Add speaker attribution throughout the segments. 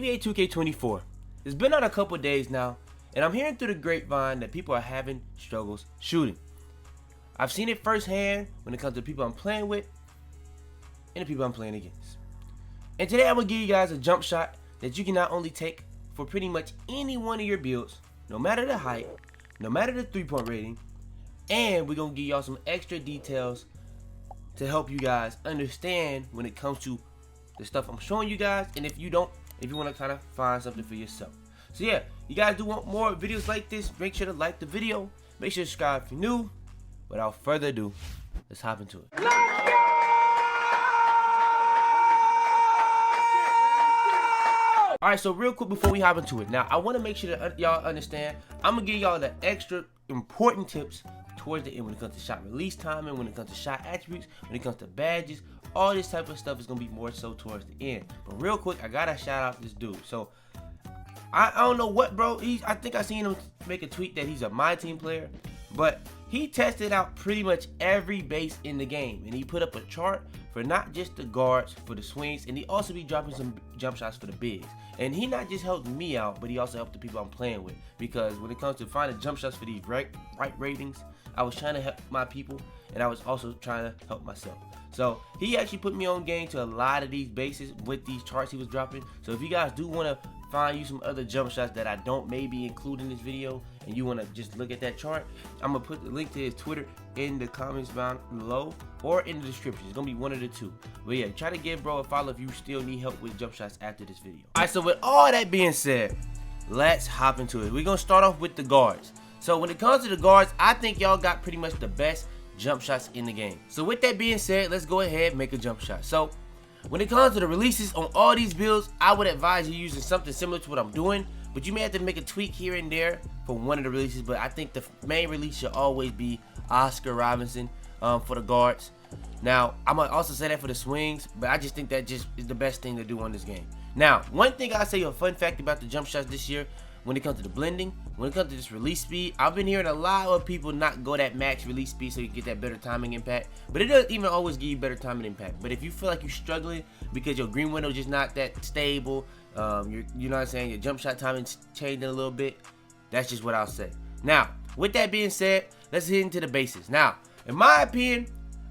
Speaker 1: NBA 2K24. It's been out a couple days now, and I'm hearing through the grapevine that people are having struggles shooting. I've seen it firsthand when it comes to people I'm playing with and the people I'm playing against. And today I'm going to give you guys a jump shot that you can not only take for pretty much any one of your builds, no matter the height, no matter the 3-point rating, and we're going to give y'all some extra details to help you guys understand when it comes to the stuff I'm showing you guys, and if you want to kind of find something for yourself. So yeah, you guys do want more videos like this, make sure to like the video, make sure to subscribe if you're new. Without further ado, let's hop into it. Alright, so real quick before we hop into it, now I want to make sure that y'all understand, I'm going to give y'all the extra important tips towards the end when it comes to shot release timing, when it comes to shot attributes, when it comes to badges. All this type of stuff is going to be more so towards the end. But real quick, I got to shout out this dude. So, I don't know what, bro. I think I seen him make a tweet that he's a My Team player. But he tested out pretty much every base in the game. And he put up a chart for not just the guards, for the swings. And he also be dropping some jump shots for the bigs. And he not just helped me out, but he also helped the people I'm playing with. Because when it comes to finding jump shots for these right ratings, I was trying to help my people. And I was also trying to help myself. So he actually put me on game to a lot of these bases with these charts he was dropping. So if you guys do want to find you some other jump shots that I don't maybe include in this video, and you want to just look at that chart, I'm going to put the link to his Twitter in the comments down below or in the description. It's going to be one of the two. But yeah, try to give bro a follow if you still need help with jump shots after this video. Alright, so with all that being said, let's hop into it. We're going to start off with the guards. So when it comes to the guards, I think y'all got pretty much the best jump shots in the game. So with that being said, let's go ahead and make a jump shot. So when it comes to the releases on all these builds, I would advise you using something similar to what I'm doing, but you may have to make a tweak here and there for one of the releases. But I think the main release should always be Oscar Robinson for the guards. Now I'm gonna also say that for the swings, but I just think that just is the best thing to do on this game. Now, one thing I say, a fun fact about the jump shots this year, when it comes to the blending, when it comes to this release speed, I've been hearing a lot of people not go that max release speed so you get that better timing impact. But it doesn't even always give you better timing impact. But if you feel like you're struggling because your green window is just not that stable, you know what I'm saying, your jump shot timing's changing a little bit, that's just what I'll say. Now, with that being said, let's hit into the bases. Now, in my opinion,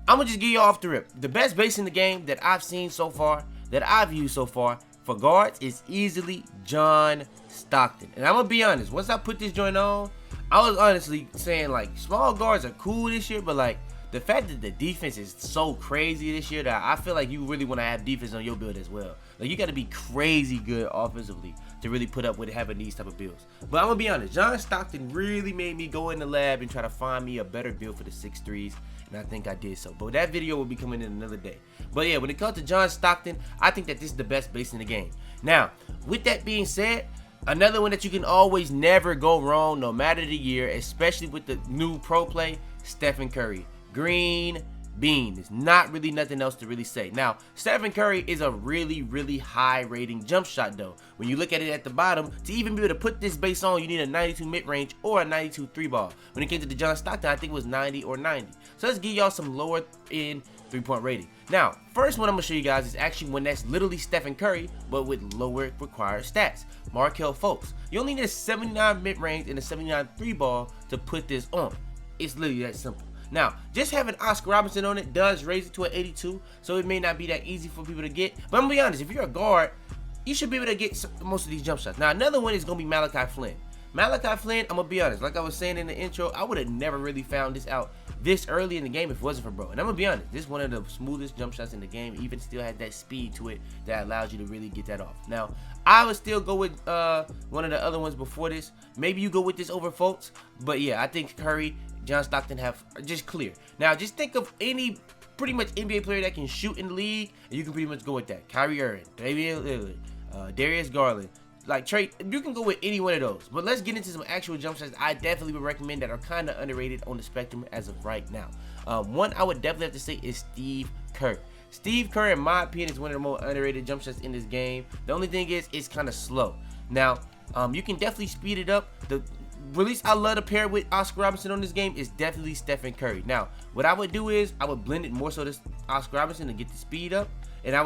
Speaker 1: I'm going to just give you off the rip. The best base in the game that I've seen so far, that I've used so far, for guards is easily John Stockton. And I'm gonna be honest, once I put this joint on, I was honestly saying like small guards are cool this year, but like the fact that the defense is so crazy this year that I feel like you really want to have defense on your build as well. Like you got to be crazy good offensively to really put up with having these type of builds. But I'm gonna be honest, John Stockton really made me go in the lab and try to find me a better build for the 6'3s, and I think I did so. But that video will be coming in another day. But yeah, when it comes to John Stockton, I think that this is the best base in the game. Now, with that being said, another one that you can always never go wrong no matter the year, especially with the new pro play, Stephen Curry. Green bean. There's not really nothing else to really say. Now, Stephen Curry is a really high rating jump shot though. When you look at it at the bottom, to even be able to put this base on, you need a 92 mid-range or a 92 3-ball. When it came to the John Stockton, I think it was 90 or 90. So let's give y'all some lower end 3-point rating. Now, first one I'm going to show you guys is actually one that's literally Stephen Curry, but with lower required stats. Markelle Fultz. You only need a 79 mid-range and a 79 3-ball to put this on. It's literally that simple. Now, just having Oscar Robinson on it does raise it to an 82, so it may not be that easy for people to get. But I'm going to be honest, if you're a guard, you should be able to get most of these jump shots. Now, another one is going to be Malachi Flynn. Malachi Flynn, I'm going to be honest, like I was saying in the intro, I would have never really found this out this early in the game if it wasn't for bro. And I'm going to be honest, this is one of the smoothest jump shots in the game, even still has that speed to it that allows you to really get that off. Now, I would still go with one of the other ones before this. Maybe you go with this over Fultz, but yeah, I think Curry, John Stockton have just clear. Now, just think of any pretty much NBA player that can shoot in the league, and you can pretty much go with that. Kyrie Irving, Damian Lillard, Darius Garland. Like Trey, you can go with any one of those. But let's get into some actual jump shots I definitely would recommend that are kind of underrated on the spectrum as of right now. One I would definitely have to say is Steve Kerr. Steve Kerr, in my opinion, is one of the more underrated jump shots in this game. The only thing is, it's kind of slow. Now, you can definitely speed it up. The release I love to pair with Oscar Robinson on this game is definitely Stephen Curry. Now, what I would do is I would blend it more so to Oscar Robinson to get the speed up, and I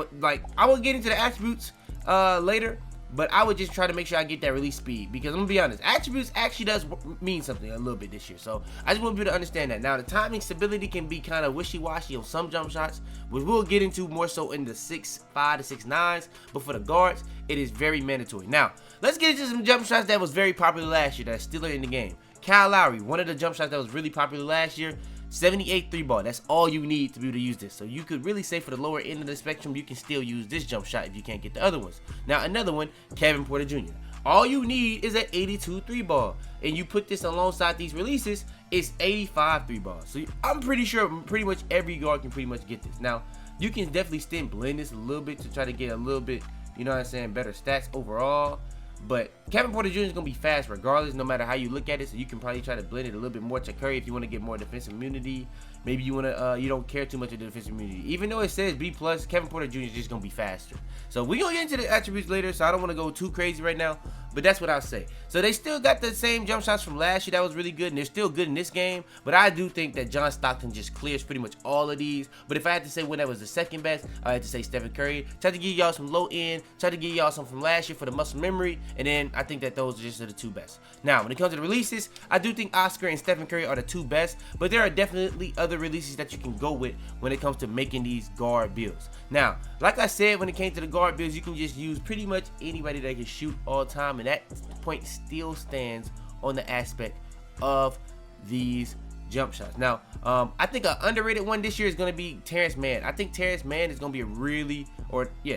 Speaker 1: would get into the attributes later. but I would just try to make sure I get that release speed, because I'm gonna be honest, attributes actually does mean something a little bit this year. So I just want people to understand that. Now the timing stability can be kind of wishy-washy on some jump shots, which we'll get into more so in the 6'5" to 6'9s, but for the guards, it is very mandatory. Now let's get into some jump shots that was very popular last year that still are in the game. Kyle Lowry, one of the jump shots that was really popular last year. 78 3-ball, that's all you need to be able to use this. So you could really say for the lower end of the spectrum, you can still use this jump shot if you can't get the other ones. Now another one, Kevin Porter Jr. All you need is an 82 3-ball, and you put this alongside these releases, it's 85 3-ball. So I'm pretty sure pretty much every guard can pretty much get this. Now you can definitely still blend this a little bit to try to get a little bit, you know what I'm saying, better stats overall. But Kevin Porter Jr. is going to be fast regardless, no matter how you look at it. So you can probably try to blend it a little bit more to Curry if you want to get more defensive immunity. Maybe you want to, you don't care too much of the defensive immunity. Even though it says B+, Kevin Porter Jr. is just going to be faster. So we're going to get into the attributes later, so I don't want to go too crazy right now. But that's what I'll say. So they still got the same jump shots from last year that was really good, and they're still good in this game. But I do think that John Stockton just clears pretty much all of these. But if I had to say when that was the second best, I had to say Stephen Curry. Tried to give y'all some low end, tried to give y'all some from last year for the muscle memory, and then I think that those are just the two best. Now, when it comes to the releases, I do think Oscar and Stephen Curry are the two best, but there are definitely other releases that you can go with when it comes to making these guard builds. Now, like I said, when it came to the guard builds, you can just use pretty much anybody that can shoot all time, and that point still stands on the aspect of these jump shots. Now, I think an underrated one this year is going to be Terrence Mann. I think Terrence Mann is going to be a really,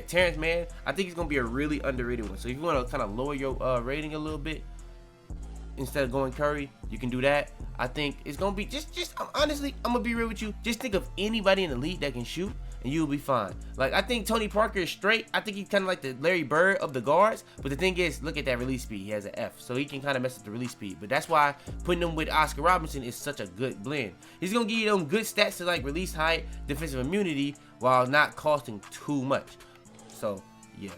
Speaker 1: Terrence Mann, I think he's going to be a really underrated one. So if you want to kind of lower your rating a little bit, instead of going Curry, you can do that. I think it's going to be just honestly, I'm going to be real with you. Just think of anybody in the league that can shoot, and you'll be fine. Like, I think Tony Parker is straight. I think he's kind of like the Larry Bird of the guards. But the thing is, look at that release speed. He has an F. So he can kind of mess up the release speed. But that's why putting him with Oscar Robertson is such a good blend. He's going to give you them good stats to like release height, defensive immunity, while not costing too much. So, yeah.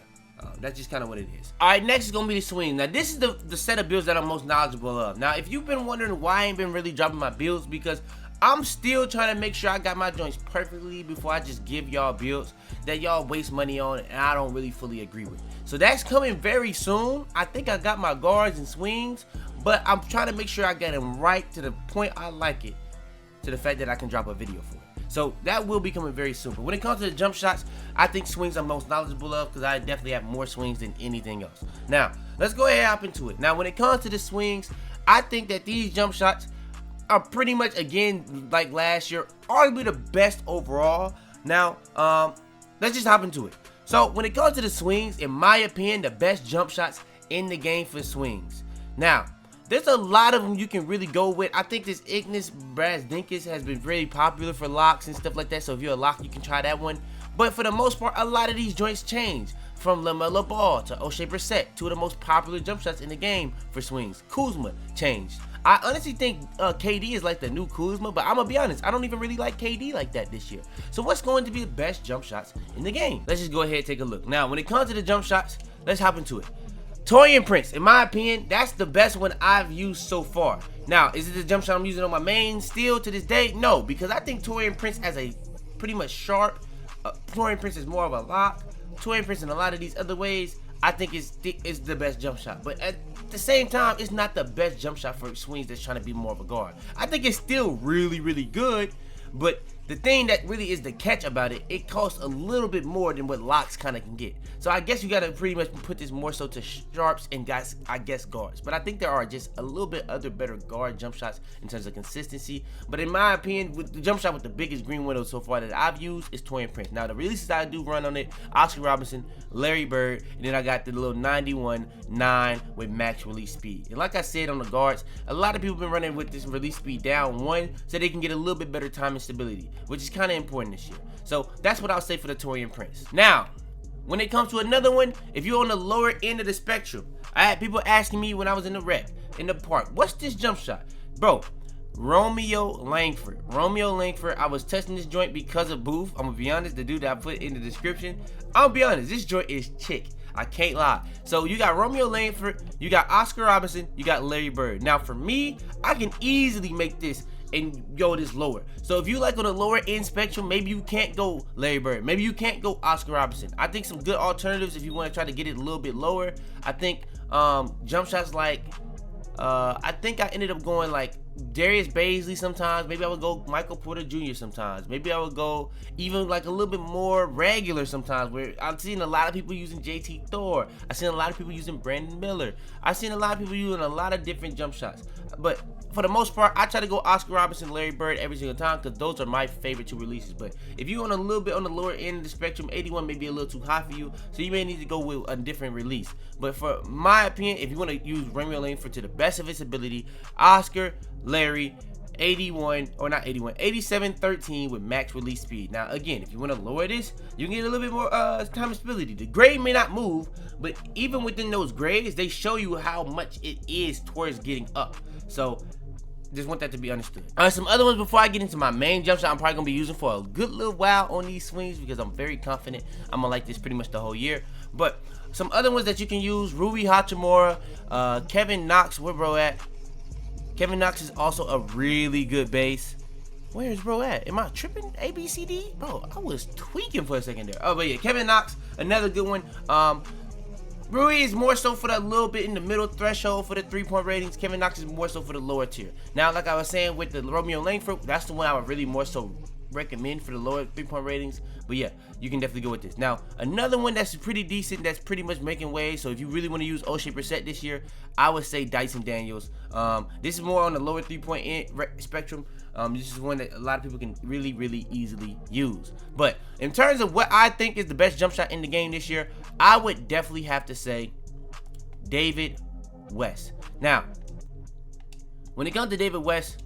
Speaker 1: That's just kind of what it is. Alright, next is going to be the swing. Now, this is the set of builds that I'm most knowledgeable of. Now, if you've been wondering why I ain't been really dropping my builds, because I'm still trying to make sure I got my joints perfectly before I just give y'all builds that y'all waste money on and I don't really fully agree with. So that's coming very soon. I think I got my guards and swings, but I'm trying to make sure I get them right to the point I like it, to the fact that I can drop a video for it. So that will be coming very soon. But when it comes to the jump shots, I think swings I'm most knowledgeable of, because I definitely have more swings than anything else. Now, let's go ahead and hop into it. Now, when it comes to the swings, I think that these jump shots are pretty much, again, like last year, arguably the best overall. Now, let's just hop into it. So, when it comes to the swings, in my opinion, the best jump shots in the game for swings. Now, there's a lot of them you can really go with. I think this Ignis Brasdinkus has been very popular for locks and stuff like that. So if you're a lock, you can try that one. But for the most part, a lot of these joints change. From LaMelo Ball to O'Shea Brissett, two of the most popular jump shots in the game for swings. Kuzma changed. I honestly think KD is like the new Kuzma, but I'm going to be honest, I don't even really like KD like that this year. So what's going to be the best jump shots in the game? Let's just go ahead and take a look. Now, when it comes to the jump shots, let's hop into it. Taurean Prince, in my opinion, that's the best one I've used so far. Now, is it the jump shot I'm using on my main still to this day? No, because I think Taurean Prince as a pretty much sharp, Taurean Prince is more of a lock. Taurean Prince in a lot of these other ways, I think is the best jump shot. But at the same time, it's not the best jump shot for swings that's trying to be more of a guard. I think it's still really, really good, but the thing that really is the catch about it, it costs a little bit more than what locks kind of can get. So I guess you got to pretty much put this more so to sharps and guys, I guess guards. But I think there are just a little bit other better guard jump shots in terms of consistency. But in my opinion, with the jump shot with the biggest green window so far that I've used is Taurean Prince. Now the releases I do run on it, Oscar Robertson, Larry Bird, and then I got the little 91-9 with max release speed. And like I said on the guards, a lot of people have been running with this release speed down 1 so they can get a little bit better time and stability, which is kind of important this year. So that's what I'll say for the Taurean Prince. Now, when it comes to another one, if you're on the lower end of the spectrum, I had people asking me when I was in the rec, in the park, what's this jump shot? Bro, Romeo Langford. Romeo Langford, I was testing this joint because of Booth. I'm going to be honest, the dude that I put in the description. I'll be honest, this joint is chick. I can't lie. So you got Romeo Langford, you got Oscar Robertson, you got Larry Bird. Now for me, I can easily make this and go this lower. So if you like on the lower end spectrum, maybe you can't go Larry Bird, maybe you can't go Oscar Robertson. I think some good alternatives if you want to try to get it a little bit lower. I think jump shots like I think I ended up going like Darius Baisley sometimes. Maybe I would go Michael Porter Jr. sometimes. Maybe I would go even like a little bit more regular sometimes, where I've seen a lot of people using JT Thor. I've seen a lot of people using Brandon Miller. I've seen a lot of people using a lot of different jump shots. But for the most part, I try to go Oscar Robertson, Larry Bird every single time because those are my favorite 2 releases. But if you're on a little bit on the lower end of the spectrum, 81 may be a little too high for you, so you may need to go with a different release. But for my opinion, if you want to use Romeo Langford to the best of its ability, Oscar, Larry, 8713 with max release speed. Now again, if you want to lower this, you can get a little bit more time and stability. The grade may not move, but even within those grades, they show you how much it is towards getting up. So just want that to be understood. Some other ones before I get into my main jump shot I'm probably gonna be using for a good little while on these swings, because I'm very confident I'm gonna like this pretty much the whole year. But some other ones that you can use: Rui Hachimura, Kevin Knox. Where bro at? Kevin Knox is also a really good base. Where is bro at? Am I tripping? ABCD? Bro, I was tweaking for a second there. Oh, but yeah, Kevin Knox, another good one. Rui is more so for that little bit in the middle threshold for the 3-point ratings. Kevin Knox is more so for the lower tier. Now, like I was saying with the Romeo Langford, that's the one I would really more so recommend for the lower 3-point ratings. But yeah, you can definitely go with this. Now, another one that's pretty decent, that's pretty much making waves. So if you really want to use O'Shea Brissett this year, I would say Dyson Daniels. This is more on the lower 3-point spectrum. This is one that a lot of people can really, really easily use. But in terms of what I think is the best jump shot in the game this year, I would definitely have to say David West. Now, when it comes to David West,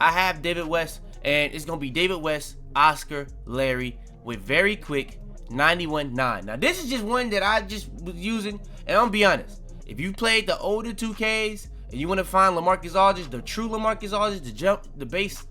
Speaker 1: I have David West, and it's going to be David West, Oscar, Larry, with very quick 91.9. Now, this is just one that I just was using, and I'm going to be honest. If you played the older 2Ks, and you want to find LaMarcus Aldridge, the true LaMarcus Aldridge, the base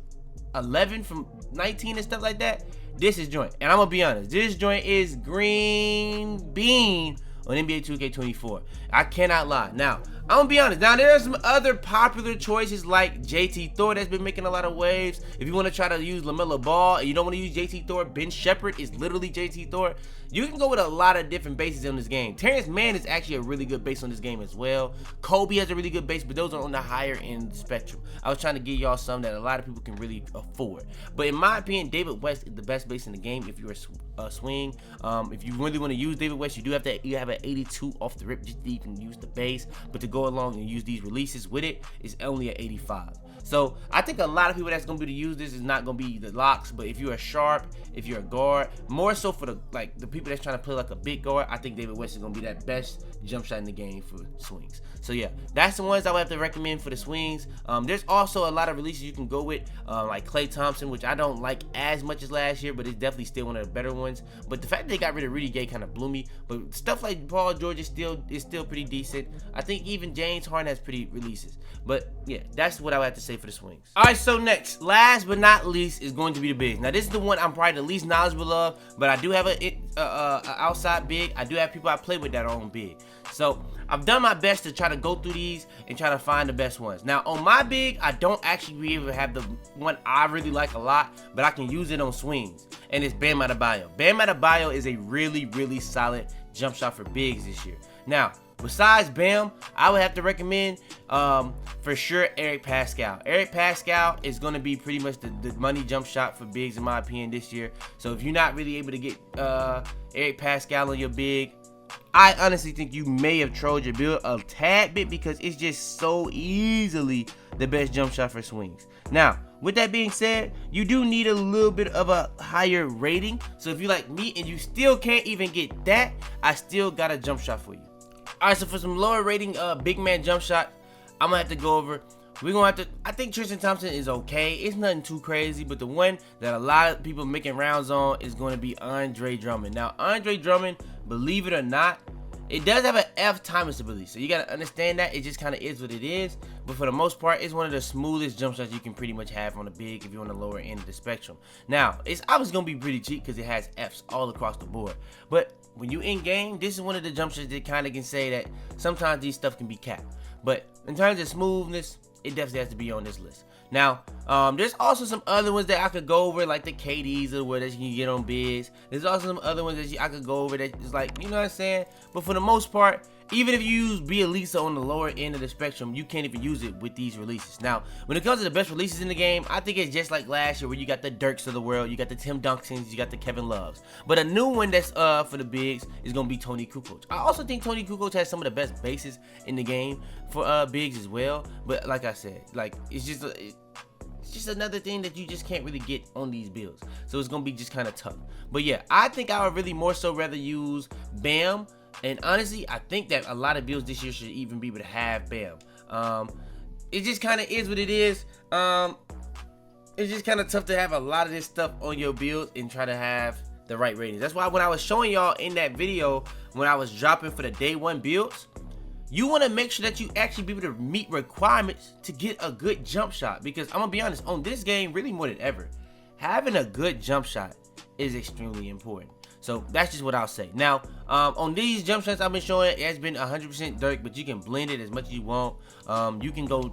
Speaker 1: 11 from 19 and stuff like that, this is joint. And I'm going to be honest, this joint is green bean on NBA 2K24. I cannot lie. Now, I'm going to be honest. Now, there are some other popular choices like JT Thor that's been making a lot of waves. If you want to try to use LaMelo Ball and you don't want to use JT Thor, Ben Shepherd is literally JT Thor. You can go with a lot of different bases on this game. Terrence Mann is actually a really good base on this game as well. Kobe has a really good base, but those are on the higher end spectrum. I was trying to give y'all some that a lot of people can really afford. But in my opinion, David West is the best base in the game if you're a swing. If you really want to use David West, you have an 82 off the rip just so you can use the base. But to go along and use these releases with it is only an 85. So I think a lot of people that's gonna be able to use this is not gonna be the locks, but if you're a sharp, if you're a guard, more so for the people that's trying to play like a big guard, I think David West is gonna be that best jump shot in the game for swings. So yeah, that's the ones I would have to recommend for the swings. There's also a lot of releases you can go with, like Klay Thompson, which I don't like as much as last year, but it's definitely still one of the better ones. But the fact that they got rid of Rudy Gay kind of blew me. But stuff like Paul George is still pretty decent. I think even James Harden has pretty releases. But yeah, that's what I would have to say for the swings. All right, so next, last but not least, is going to be the bigs. Now this is the one I'm probably the least knowledgeable of, but I do have a outside big. I do have people I play with that are on big. So I've done my best to try to go through these and try to find the best ones. Now on my big, I don't actually be able to have the one I really like a lot, but I can use it on swings, and it's Bam Adebayo. Bam Adebayo is a really, really solid jump shot for bigs this year. Now, besides Bam, I would have to recommend for sure Eric Pascal. Eric Pascal is going to be pretty much the money jump shot for bigs in my opinion this year. So if you're not really able to get Eric Pascal on your big, I honestly think you may have trolled your build a tad bit, because it's just so easily the best jump shot for swings. Now, with that being said, you do need a little bit of a higher rating. So if you're like me and you still can't even get that, I still got a jump shot for you. All right, so for some lower rating big man jump shot, I'm gonna have to go over. We're gonna have to. I think Tristan Thompson is okay. It's nothing too crazy, but the one that a lot of people making rounds on is going to be Andre Drummond. Now, Andre Drummond, believe it or not, it does have an F time stability, so you gotta understand that. It just kind of is what it is. But for the most part, it's one of the smoothest jump shots you can pretty much have on a big if you're on the lower end of the spectrum. Now, it's obviously gonna be pretty cheap because it has Fs all across the board. But when you in game, this is one of the jump shots that kind of can say that sometimes these stuff can be capped. But in terms of smoothness, it definitely has to be on this list. Now, there's also some other ones that I could go over, like the KDs or what that you can get on bigs. There's also some other ones that I could go over that is like, you know what I'm saying? But for the most part, even if you use B Elisa on the lower end of the spectrum, you can't even use it with these releases. Now, when it comes to the best releases in the game, I think it's just like last year where you got the Dirks of the world, you got the Tim Duncans, you got the Kevin Loves. But a new one that's for the bigs is gonna be Tony Kukoc. I also think Tony Kukoc has some of the best bases in the game for bigs as well. But like I said, like it's just another thing that you just can't really get on these builds. So it's gonna be just kind of tough. But yeah, I think I would really more so rather use Bam. And honestly, I think that a lot of builds this year should even be able to have Bam. It just kind of is what it is. It's just kind of tough to have a lot of this stuff on your build and try to have the right ratings. That's why when I was showing y'all in that video, when I was dropping for the day one builds, you want to make sure that you actually be able to meet requirements to get a good jump shot. Because I'm going to be honest, on this game, really more than ever, having a good jump shot is extremely important. So that's just what I'll say. Now, on these jump shots I've been showing, it has been 100% Dirk, but you can blend it as much as you want. You can go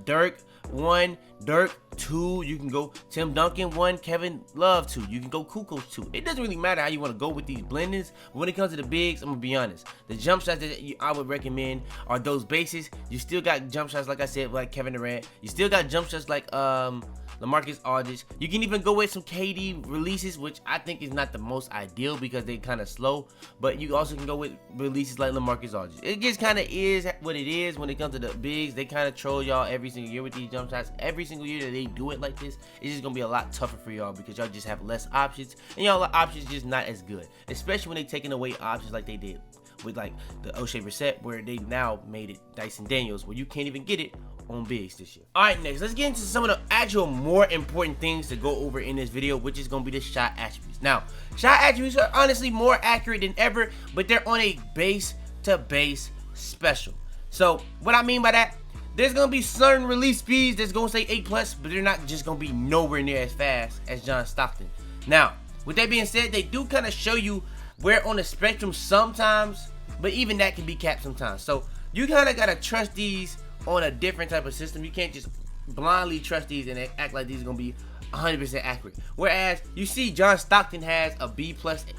Speaker 1: Dirk 1, Dirk 2, you can go Tim Duncan 1, Kevin Love 2, you can go Kukoc 2. It doesn't really matter how you want to go with these blendings. But when it comes to the bigs, I'm gonna be honest, the jump shots that I would recommend are those bases. You still got jump shots like I said, like Kevin Durant. You still got jump shots like LaMarcus Aldridge. You can even go with some KD releases, which I think is not the most ideal because they kind of slow. But you also can go with releases like LaMarcus Aldridge. It just kind of is what it is when it comes to the bigs. They kind of troll y'all every single year with these jump shots. Every single year that they do it like this, it's just gonna be a lot tougher for y'all because y'all just have less options, and y'all options just not as good. Especially when they taking away options like they did with like the O'Shea Brissett, where they now made it Dyson Daniels, where you can't even get it on bigs this year. Alright, next, let's get into some of the actual more important things to go over in this video, which is going to be the shot attributes. Now, shot attributes are honestly more accurate than ever, but they're on a base to base special. So, what I mean by that, there's going to be certain release speeds that's going to say 8+, but they're not just going to be nowhere near as fast as John Stockton. Now, with that being said, they do kind of show you where on the spectrum sometimes, but even that can be capped sometimes. So, you kind of got to trust these on a different type of system. You can't just blindly trust these and act like these are going to be 100% accurate. Whereas you see John Stockton has a B+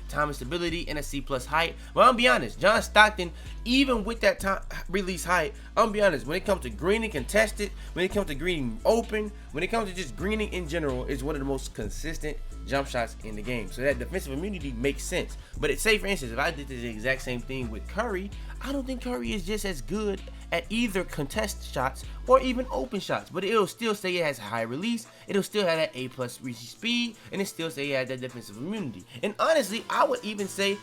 Speaker 1: time and stability and a C+ height. But I'm gonna be honest, John Stockton, even with that time release height, I'm gonna be honest, when it comes to greening contested, when it comes to greening open, when it comes to just greening in general, is one of the most consistent jump shots in the game. So that defensive immunity makes sense. But it's, say for instance, if I did the exact same thing with Curry, I don't think Curry is just as good at either contest shots or even open shots, but it'll still say it has high release, it'll still have that A+ reach speed, and it still say it has that defensive immunity. And honestly, I would even say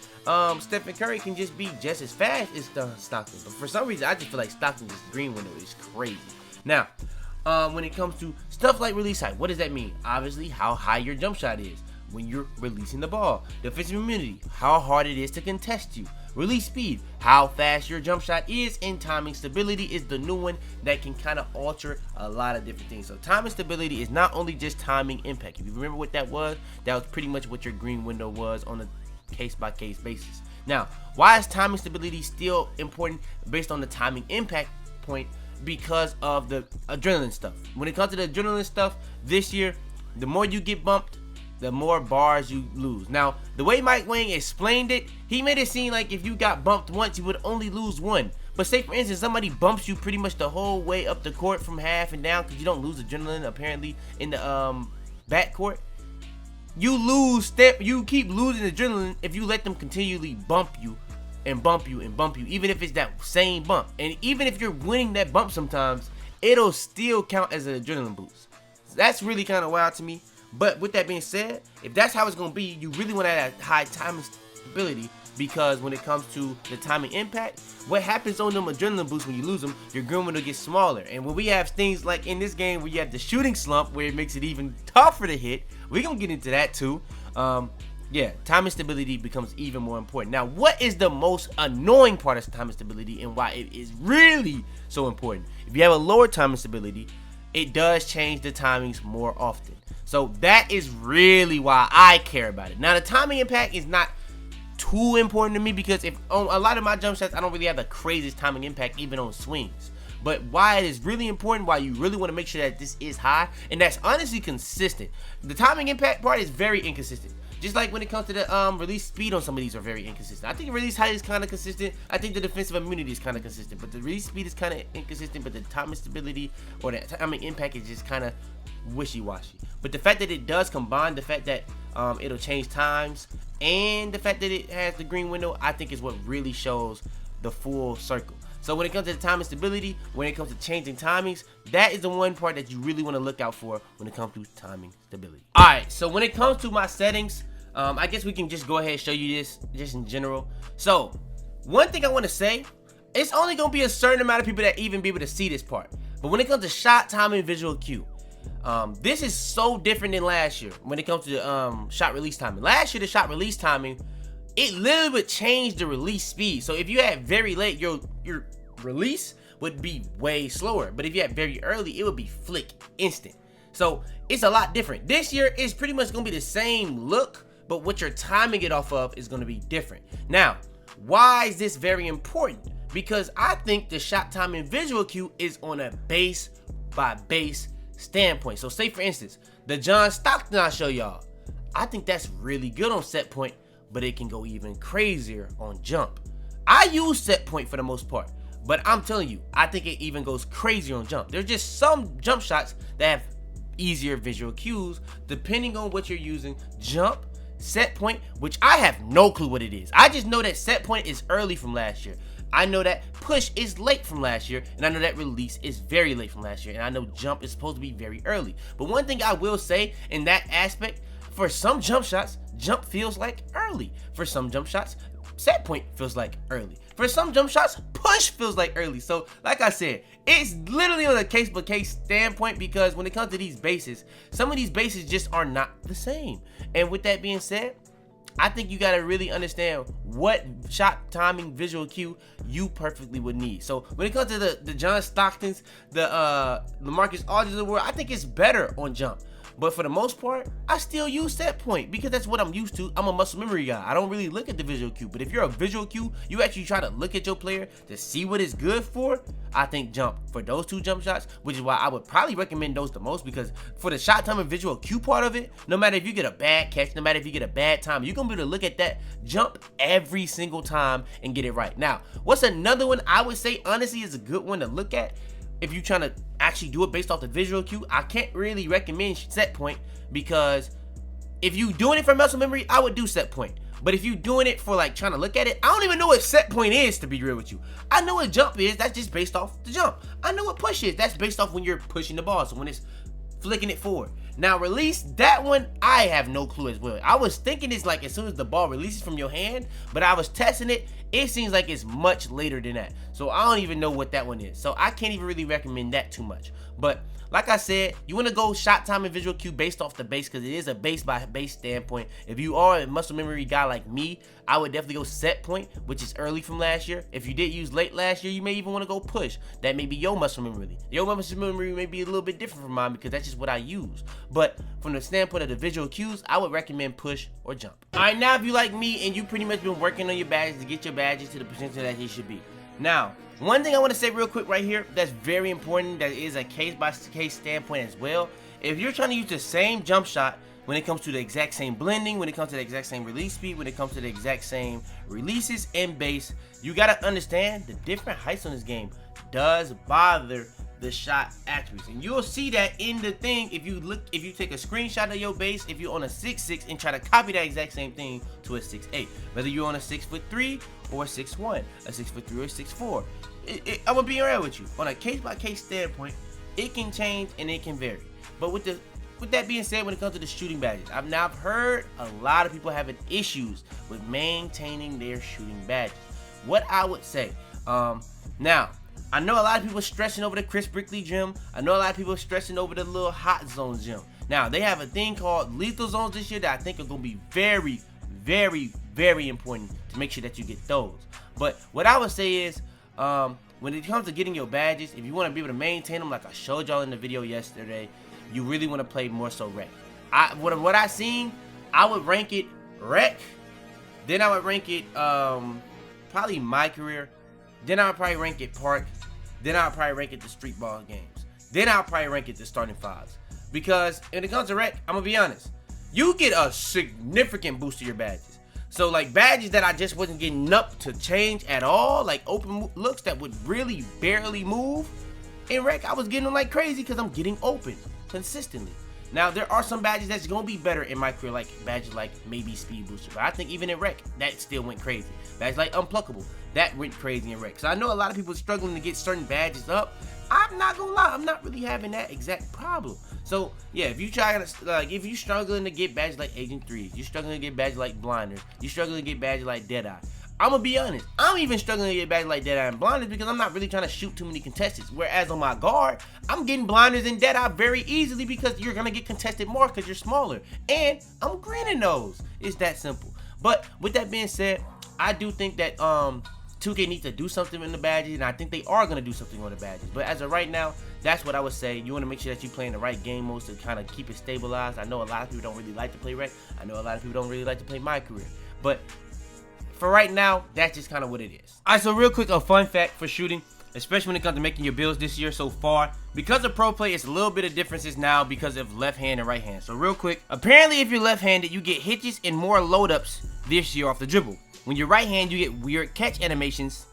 Speaker 1: Stephen Curry can just be just as fast as Stockton, but for some reason I just feel like Stockton's green window is crazy. Now, when it comes to stuff like release height, what does that mean? Obviously, how high your jump shot is when you're releasing the ball. Defensive immunity, how hard it is to contest you. Release speed, how fast your jump shot is, and timing stability is the new one that can kind of alter a lot of different things. So timing stability is not only just timing impact. If you remember what that was pretty much what your green window was on a case-by-case basis. Now, why is timing stability still important based on the timing impact point? Because of the adrenaline stuff. When it comes to the adrenaline stuff, this year, the more you get bumped, the more bars you lose. Now, the way Mike Wang explained it, he made it seem like if you got bumped once, you would only lose one. But say, for instance, somebody bumps you pretty much the whole way up the court from half and down, because you don't lose adrenaline, apparently, in the backcourt. You keep losing adrenaline if you let them continually bump you and bump you and bump you, even if it's that same bump. And even if you're winning that bump sometimes, it'll still count as an adrenaline boost. So that's really kind of wild to me. But with that being said, if that's how it's going to be, you really want to have high timing stability, because when it comes to the timing impact, what happens on them adrenaline boosts when you lose them, your green window gets smaller. And when we have things like in this game where you have the shooting slump where it makes it even tougher to hit, we're going to get into that too. Yeah, timing stability becomes even more important. Now, what is the most annoying part of timing stability and why it is really so important? If you have a lower timing stability, it does change the timings more often. So that is really why I care about it. Now, the timing impact is not too important to me because if on a lot of my jump shots, I don't really have the craziest timing impact even on swings. But why it is really important, why you really want to make sure that this is high, and that's honestly consistent. The timing impact part is very inconsistent. Just like when it comes to the release speed on some of these are very inconsistent. I think the release height is kind of consistent. I think the defensive immunity is kind of consistent. But the release speed is kind of inconsistent. But the timing stability or the timing impact is just kind of wishy-washy. But the fact that it does combine, the fact that it'll change times, and the fact that it has the green window, I think is what really shows the full circle. So when it comes to the timing stability, when it comes to changing timings, that is the one part that you really want to look out for when it comes to timing stability. Alright, so when it comes to my settings, I guess we can just go ahead and show you this just in general. So one thing I want to say, it's only going to be a certain amount of people that even be able to see this part. But when it comes to shot timing visual cue, this is so different than last year when it comes to the shot release timing. Last year, the shot release timing, it literally would change the release speed. So if you had very late, your release would be way slower. But if you had very early, it would be flick instant. So it's a lot different. This year is pretty much going to be the same look, but what you're timing it off of is going to be different. Now, why is this very important? Because I think the shot timing visual cue is on a base by base standpoint. So say for instance, the John Stockton I show y'all, I think that's really good on set point, but it can go even crazier on jump. I use set point for the most part, but I'm telling you, I think it even goes crazier on jump. There's just some jump shots that have easier visual cues depending on what you're using. Jump, set point, which I have no clue what it is. I just know that set point is early from last year. I know that push is late from last year, and I know that release is very late from last year, and I know jump is supposed to be very early. But one thing I will say in that aspect, for some jump shots, jump feels like early. For some jump shots, set point feels like early. For some jump shots, push feels like early. So like I said, it's literally on a case by case standpoint, because when it comes to these bases, some of these bases just are not the same. And with that being said, I think you gotta really understand what shot timing visual cue you perfectly would need. So when it comes to the John Stocktons, the LaMarcus Aldridge of the world, I think it's better on jump. But for the most part, I still use set point because that's what I'm used to. I'm a muscle memory guy. I don't really look at the visual cue. But if you're a visual cue, you actually try to look at your player to see what it's good for, I think jump. For those two jump shots, which is why I would probably recommend those the most, because for the shot time and visual cue part of it, no matter if you get a bad catch, no matter if you get a bad time, you're going to be able to look at that jump every single time and get it right. Now, what's another one I would say honestly is a good one to look at? If you're trying to actually do it based off the visual cue, I can't really recommend set point, because if you're doing it for muscle memory, I would do set point. But if you're doing it for like trying to look at it, I don't even know what set point is, to be real with you. I know what jump is, that's just based off the jump. I know what push is, that's based off when you're pushing the ball, so when it's flicking it forward. Now release, that one I have no clue as well. I was thinking it's like as soon as the ball releases from your hand, but I was testing it, it seems like it's much later than that. So I don't even know what that one is. So I can't even really recommend that too much. But like I said, you want to go shot time and visual cue based off the base, because it is a base by base standpoint. If you are a muscle memory guy like me, I would definitely go set point, which is early from last year. If you did use late last year, you may even want to go push. That may be your muscle memory. Your muscle memory may be a little bit different from mine, because that's just what I use. But from the standpoint of the visual cues, I would recommend push or jump. Alright, now if you like me and you pretty much been working on your badges to get your badges to the potential that they should be. Now, one thing I want to say real quick right here that's very important, that is a case by case standpoint as well. If you're trying to use the same jump shot when it comes to the exact same blending, when it comes to the exact same release speed, when it comes to the exact same releases and base, you got to understand the different heights on this game does bother the shot attributes, and you'll see that in the thing. If you take a screenshot of your base, if you're on a 6'6" and try to copy that exact same thing to a 6'8", whether you're on a 6'3" or a 6'1", a 6'3" or a 6'4", I'm gonna be real with you. On a case by case standpoint, it can change and it can vary. But with that being said, when it comes to the shooting badges, I've heard a lot of people having issues with maintaining their shooting badges. What I would say, now, I know a lot of people stressing over the Chris Brickley gym. I know a lot of people stressing over the little hot zone gym. Now, they have a thing called lethal zones this year that I think are going to be very, very, very important to make sure that you get those. But what I would say is, when it comes to getting your badges, if you want to be able to maintain them like I showed y'all in the video yesterday, you really want to play more so rec. What I seen, I would rank it rec, then I would rank it probably my career, then I would probably rank it park, Then I'll probably rank it to street ball games. Then I'll probably rank it to starting fives. Because when it comes to rec, I'm gonna be honest, you get a significant boost to your badges. So like badges that I just wasn't getting up to change at all, like open looks that would really barely move, in rec I was getting them like crazy because I'm getting open consistently. Now there are some badges that's gonna be better in my career, like badges like maybe speed booster, but I think even in rec that still went crazy. Badges like unpluckable, that went crazy in rec. So I know a lot of people are struggling to get certain badges up. I'm not gonna lie, I'm not really having that exact problem. So yeah, if you try to like, if you struggling to get badges like Agent 3, you're struggling to get badges like Blinders, you're struggling to get badges like Deadeye, I'm gonna be honest, I'm even struggling to get badges like Deadeye and Blinders because I'm not really trying to shoot too many contestants. Whereas on my guard, I'm getting Blinders and Deadeye very easily because you're gonna get contested more because you're smaller. And I'm greening those. It's that simple. But with that being said, I do think that 2K needs to do something in the badges, and I think they are going to do something on the badges. But as of right now, that's what I would say. You want to make sure that you're playing the right game modes to kind of keep it stabilized. I know a lot of people don't really like to play rec. I know a lot of people don't really like to play MyCourt. But for right now, that's just kind of what it is. Alright, so real quick, a fun fact for shooting, especially when it comes to making your builds this year so far. Because of pro play, it's a little bit of differences now because of left hand and right hand. So real quick, apparently if you're left-handed, you get hitches and more load-ups this year off the dribble. When you're right hand, you get weird catch animations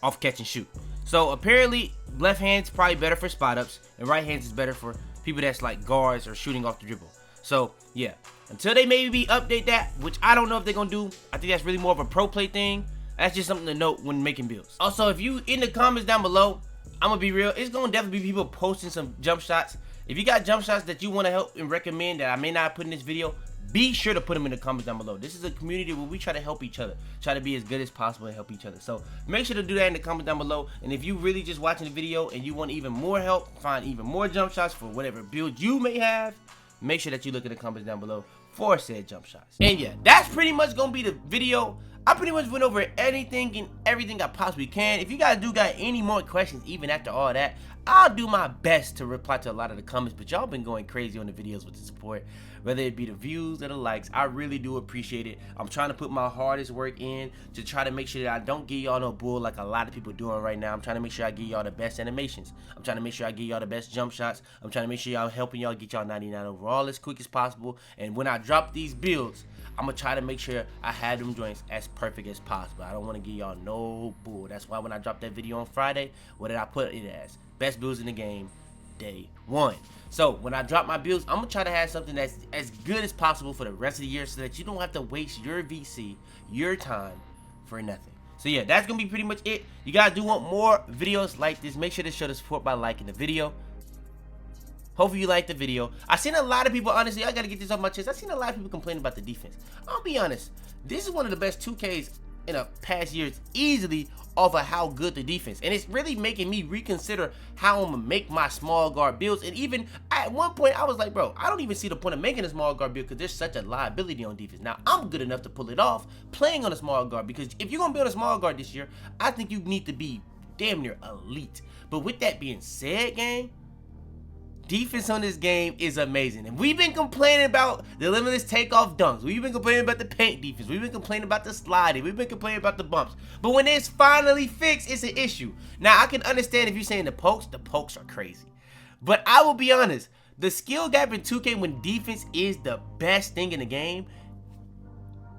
Speaker 1: off catch and shoot. So apparently left hand's probably better for spot ups and right hands is better for people that's like guards or shooting off the dribble. So yeah, until they maybe update that, which I don't know if they're gonna do, I think that's really more of a pro play thing. That's just something to note when making builds. Also, if you in the comments down below, I'm gonna be real, it's gonna definitely be people posting some jump shots. If you got jump shots that you want to help and recommend that I may not put in this video, be sure to put them in the comments down below. This is a community where we try to help each other, try to be as good as possible and help each other. So make sure to do that in the comments down below. And if you really just watching the video and you want even more help, find even more jump shots for whatever build you may have, make sure that you look in the comments down below for said jump shots. And yeah, that's pretty much gonna be the video. I pretty much went over anything and everything I possibly can. If you guys got any more questions even after all that, I'll do my best to reply to a lot of the comments, but y'all been going crazy on the videos with the support, whether it be the views or the likes. I really do appreciate it. I'm trying to put my hardest work in to try to make sure that I don't give y'all no bull like a lot of people doing right now. I'm trying to make sure I give y'all the best animations. I'm trying to make sure I give y'all the best jump shots. I'm trying to make sure y'all helping y'all get y'all 99 overall as quick as possible. And when I drop these builds, I'm gonna try to make sure I have them joints as perfect as possible. I don't want to give y'all no bull. That's why when I dropped that video on Friday, what did I put it as? Best builds in the game, day 1. So when I drop my builds, I'm gonna try to have something that's as good as possible for the rest of the year so that you don't have to waste your VC, your time, for nothing. So yeah, that's gonna be pretty much it. You guys do want more videos like this, make sure to show the support by liking the video. Hopefully you liked the video. I seen a lot of people, honestly, I gotta get this off my chest. I seen a lot of people complaining about the defense. I'll be honest, this is one of the best 2Ks in the past years, easily off of how good the defense, and it's really making me reconsider how I'm gonna make my small guard builds. And even at one point I was like, bro, I don't even see the point of making a small guard build because there's such a liability on defense. Now I'm good enough to pull it off playing on a small guard, because if you're gonna build a small guard this year, I think you need to be damn near elite. But with that being said, gang, defense on this game is amazing. And we've been complaining about the limitless takeoff dunks. We've been complaining about the paint defense. We've been complaining about the sliding. We've been complaining about the bumps. But when it's finally fixed, it's an issue. Now, I can understand if you're saying the pokes are crazy. But I will be honest, the skill gap in 2K when defense is the best thing in the game,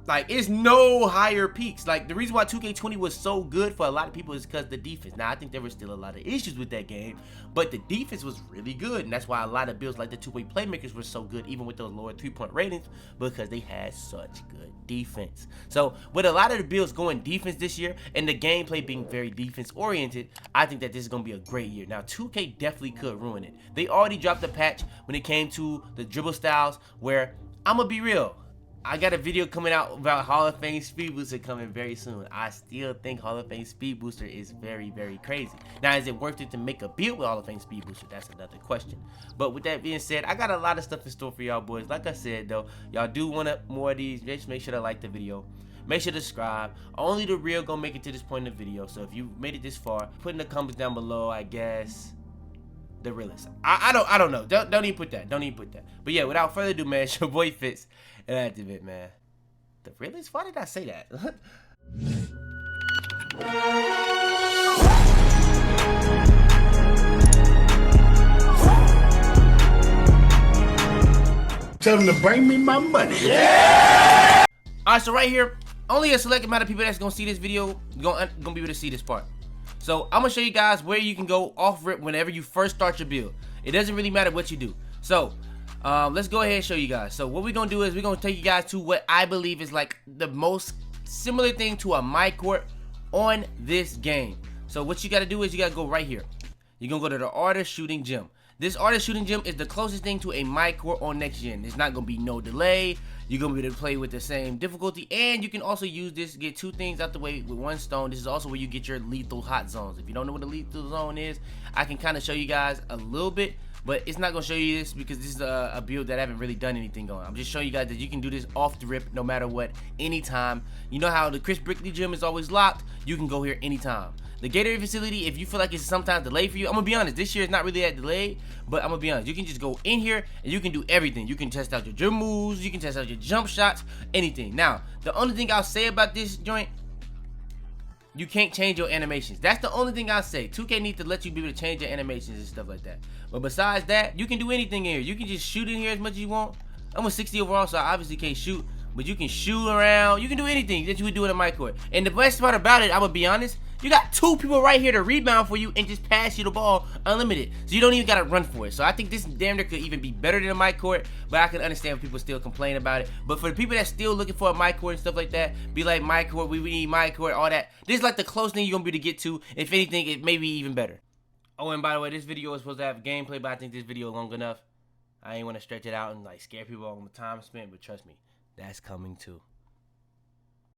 Speaker 1: like, it's no higher peaks. Like, the reason why 2K20 was so good for a lot of people is because the defense. Now, I think there were still a lot of issues with that game, but the defense was really good, and that's why a lot of builds like the two-way playmakers were so good, even with those lower 3-point ratings, because they had such good defense. So, with a lot of the builds going defense this year, and the gameplay being very defense-oriented, I think that this is going to be a great year. Now, 2K definitely could ruin it. They already dropped a patch when it came to the dribble styles, where, I'm going to be real, I got a video coming out about Hall of Fame Speed Booster coming very soon. I still think Hall of Fame Speed Booster is very, very crazy. Now, is it worth it to make a build with Hall of Fame Speed Booster? That's another question. But with that being said, I got a lot of stuff in store for y'all boys. Like I said, though, y'all do want more of these. Just make sure to like the video. Make sure to subscribe. Only the real gonna make it to this point in the video. So if you made it this far, put in the comments down below, I guess, the realest. I don't know. Don't even put that. Don't even put that. But yeah, without further ado, man, it's your boy Fitz. And that's it, man. The realest? Why did I say that?
Speaker 2: Tell them to bring me my money.
Speaker 1: Alright, so right here, only a select amount of people that's gonna see this video gonna be able to see this part. So I'm gonna show you guys where you can go off rip whenever you first start your build. It doesn't really matter what you do. So let's go ahead and show you guys. So what we're gonna do is we're gonna take you guys to what I believe is like the most similar thing to a MyCourt on this game. So what you gotta do is you gotta go right here. You're gonna go to the Artist Shooting Gym. This Artist Shooting Gym is the closest thing to a MyCourt on next gen. There's not gonna be no delay. You're gonna be able to play with the same difficulty, and you can also use this to get two things out the way with one stone. This is also where you get your lethal hot zones. If you don't know what a lethal zone is, I can kind of show you guys a little bit, but it's not gonna show you this because this is a build that I haven't really done anything on. I'm just showing you guys that you can do this off the rip no matter what, anytime. You know how the Chris Brickley gym is always locked? You can go here anytime. The Gatorade facility, if you feel like it's sometimes delayed for you, I'm gonna be honest, this year is not really that delayed, but I'm gonna be honest, you can just go in here and you can do everything. You can test out your dribble moves, you can test out your jump shots, anything. Now, the only thing I'll say about this joint, you can't change your animations. That's the only thing I'll say. 2K needs to let you be able to change your animations and stuff like that. But besides that, you can do anything in here. You can just shoot in here as much as you want. I'm a 60 overall, so I obviously can't shoot, but you can shoot around. You can do anything that you would do in a MyCourt. And the best part about it, I'm gonna be honest, you got two people right here to rebound for you and just pass you the ball unlimited. So you don't even gotta run for it. So I think this damn near could even be better than a MyCourt, but I can understand if people still complain about it. But for the people that's still looking for a MyCourt and stuff like that, be like MyCourt, we need MyCourt, all that. This is like the closest thing you're gonna be able to get to. If anything, it may be even better. Oh, and by the way, this video is supposed to have gameplay, but I think this video is long enough. I ain't wanna stretch it out and like scare people on the time spent, but trust me, that's coming too.